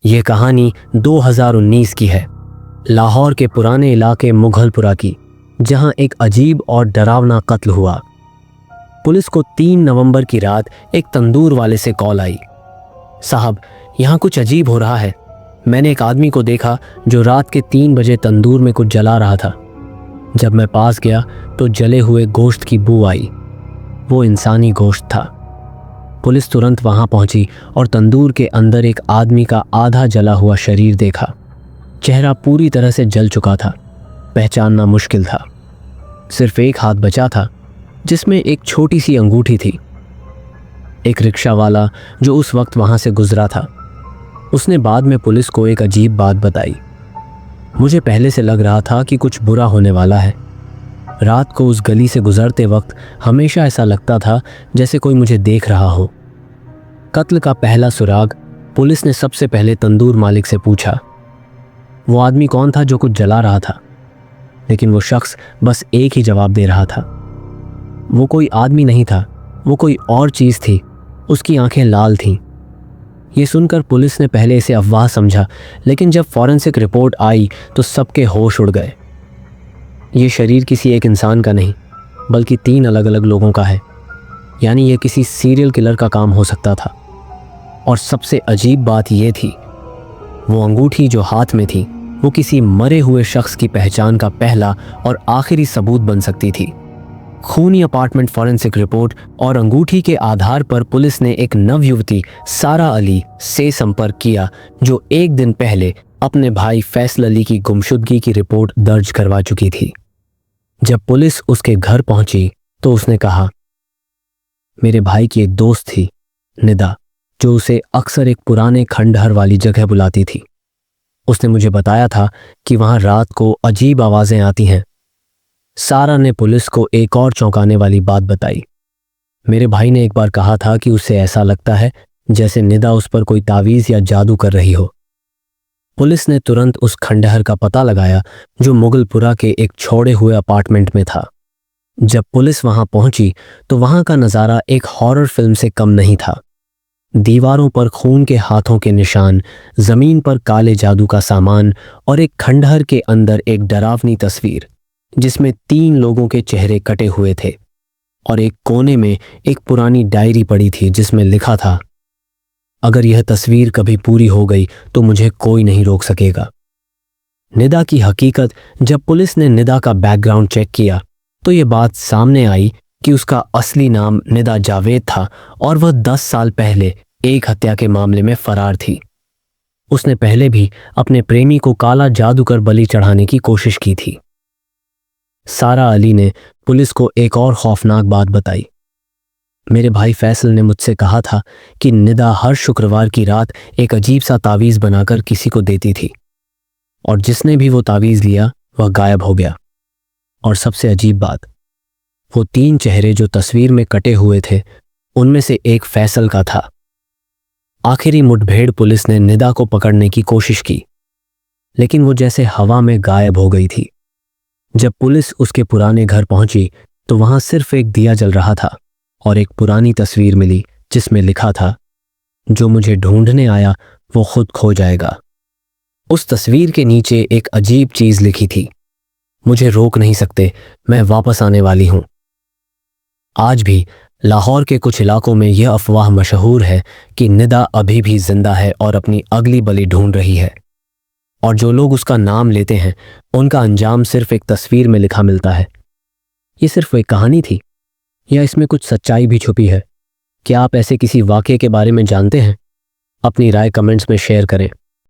ये कहानी 2019 की है, लाहौर के पुराने इलाके मुगलपुरा की, जहां एक अजीब और डरावना कत्ल हुआ। पुलिस को 3 नवंबर की रात एक तंदूर वाले से कॉल आई। साहब, यहाँ कुछ अजीब हो रहा है। मैंने एक आदमी को देखा जो रात के 3 बजे तंदूर में कुछ जला रहा था। जब मैं पास गया तो जले हुए गोश्त की बू आई। वो इंसानी गोश्त था। पुलिस तुरंत वहां पहुंची और तंदूर के अंदर एक आदमी का आधा जला हुआ शरीर देखा। चेहरा पूरी तरह से जल चुका था, पहचानना मुश्किल था। सिर्फ एक हाथ बचा था जिसमें एक छोटी सी अंगूठी थी। एक रिक्शा वाला जो उस वक्त वहां से गुजरा था, उसने बाद में पुलिस को एक अजीब बात बताई। मुझे पहले से लग रहा था कि कुछ बुरा होने वाला है। रात को उस गली से गुजरते वक्त हमेशा ऐसा लगता था जैसे कोई मुझे देख रहा हो। कत्ल का पहला सुराग पुलिस ने सबसे पहले तंदूर मालिक से पूछा। वो आदमी कौन था जो कुछ जला रहा था, लेकिन वो शख्स बस एक ही जवाब दे रहा था। वो कोई आदमी नहीं था, वो कोई और चीज़ थी। उसकी आंखें लाल थीं। ये सुनकर पुलिस ने पहले इसे अफवाह समझा, लेकिन जब फॉरेंसिक रिपोर्ट आई तो सबके होश उड़ गए। ये शरीर किसी एक इंसान का नहीं, बल्कि 3 अलग अलग लोगों का है। यानी ये किसी सीरियल किलर का काम हो सकता था। और सबसे अजीब बात ये थी, वो अंगूठी जो हाथ में थी, वो किसी मरे हुए शख्स की पहचान का पहला और आखिरी सबूत बन सकती थी। खूनी अपार्टमेंट फॉरेंसिक रिपोर्ट और अंगूठी के आधार पर पुलिस ने एक नवयुवती सारा अली से संपर्क किया, जो एक दिन पहले अपने भाई फैसल अली की गुमशुदगी की रिपोर्ट दर्ज करवा चुकी थी। जब पुलिस उसके घर पहुंची तो उसने कहा, मेरे भाई की एक दोस्त थी निदा, जो उसे अक्सर एक पुराने खंडहर वाली जगह बुलाती थी। उसने मुझे बताया था कि वहां रात को अजीब आवाजें आती हैं। सारा ने पुलिस को एक और चौंकाने वाली बात बताई। मेरे भाई ने एक बार कहा था कि उसे ऐसा लगता है जैसे निदा उस पर कोई तावीज़ या जादू कर रही हो। पुलिस ने तुरंत उस खंडहर का पता लगाया जो मुगलपुरा के एक छोड़े हुए अपार्टमेंट में था। जब पुलिस वहां पहुंची तो वहां का नज़ारा एक हॉरर फिल्म से कम नहीं था। दीवारों पर खून के हाथों के निशान, जमीन पर काले जादू का सामान और एक खंडहर के अंदर एक डरावनी तस्वीर जिसमें 3 लोगों के चेहरे कटे हुए थे। और एक कोने में एक पुरानी डायरी पड़ी थी जिसमें लिखा था, अगर यह तस्वीर कभी पूरी हो गई तो मुझे कोई नहीं रोक सकेगा। निदा की हकीकत जब पुलिस ने निदा का बैकग्राउंड चेक किया तो ये बात सामने आई कि उसका असली नाम निदा जावेद था और वह 10 साल पहले एक हत्या के मामले में फरार थी। उसने पहले भी अपने प्रेमी को काला जादू कर बलि चढ़ाने की कोशिश की थी। सारा अली ने पुलिस को एक और खौफनाक बात बताई। मेरे भाई फैसल ने मुझसे कहा था कि निदा हर शुक्रवार की रात एक अजीब सा तावीज़ बनाकर किसी को देती थी, और जिसने भी वो तावीज़ लिया वह गायब हो गया। और सबसे अजीब बात, वो 3 चेहरे जो तस्वीर में कटे हुए थे, उनमें से एक फैसल का था। आखिरी मुठभेड़ पुलिस ने निदा को पकड़ने की कोशिश की, लेकिन वो जैसे हवा में गायब हो गई थी। जब पुलिस उसके पुराने घर पहुंची तो वहां सिर्फ एक दिया जल रहा था और एक पुरानी तस्वीर मिली जिसमें लिखा था, जो मुझे ढूंढने आया वो खुद खो जाएगा। उस तस्वीर के नीचे एक अजीब चीज लिखी थी, मुझे रोक नहीं सकते, मैं वापस आने वाली हूं। आज भी लाहौर के कुछ इलाकों में यह अफवाह मशहूर है कि निदा अभी भी जिंदा है और अपनी अगली बलि ढूंढ रही है, और जो लोग उसका नाम लेते हैं उनका अंजाम सिर्फ एक तस्वीर में लिखा मिलता है। ये सिर्फ एक कहानी थी या इसमें कुछ सच्चाई भी छुपी है? क्या आप ऐसे किसी वाक़ये के बारे में जानते हैं? अपनी राय कमेंट्स में शेयर करें।